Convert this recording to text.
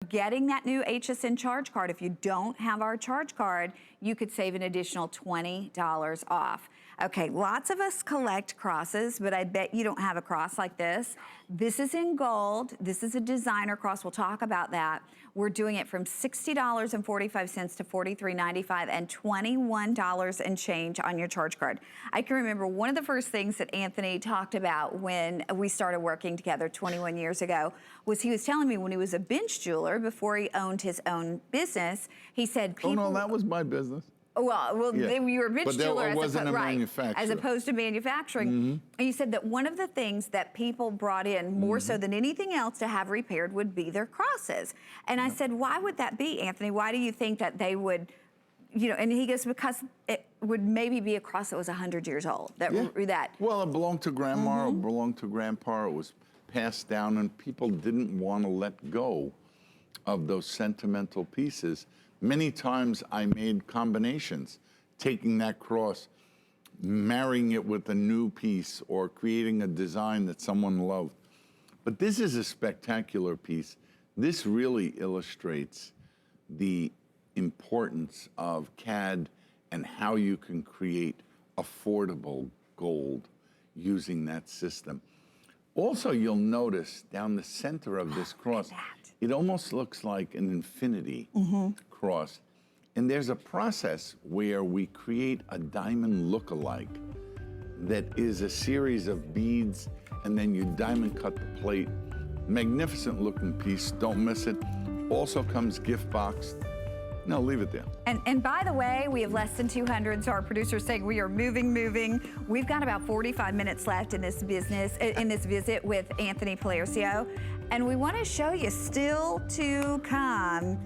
Getting that new HSN charge card. If you don't have our charge card, you could save an additional $20 off. Okay, lots of us collect crosses, but I bet you don't have a cross like this. This is in gold. This is a designer cross. We'll talk about that. We're doing it from $60.45 to $43.95 and $21 and change on your charge card. I can remember one of the first things that Anthony talked about when we started working together 21 years ago was he was telling me when he was a bench jeweler before he owned his own business, he said people— Oh no, that was my business. Well, Yeah. you were a bench jeweler as opposed to manufacturing. And you said that one of the things that people brought in more so than anything else to have repaired would be their crosses. And I said, why would that be, Anthony? Why do you think that they would, you know, and he goes, because it would maybe be a cross that was 100 years old. Well, it belonged to grandma, it belonged to grandpa, it was passed down, and people didn't want to let go of those sentimental pieces. Many times I made combinations, taking that cross, marrying it with a new piece, or creating a design that someone loved. But this is a spectacular piece. This really illustrates the importance of CAD and how you can create affordable gold using that system. Also, you'll notice down the center of this cross, it almost looks like an infinity cross. And there's a process where we create a diamond look-alike that is a series of beads, and then you diamond cut the plate. Magnificent looking piece, don't miss it. Also comes gift boxed. No, leave it there. And by the way, we have less than 200, so our producer's saying we are moving. We've got about 45 minutes left in this business, in this visit with Anthony Palercio, and we want to show you still to come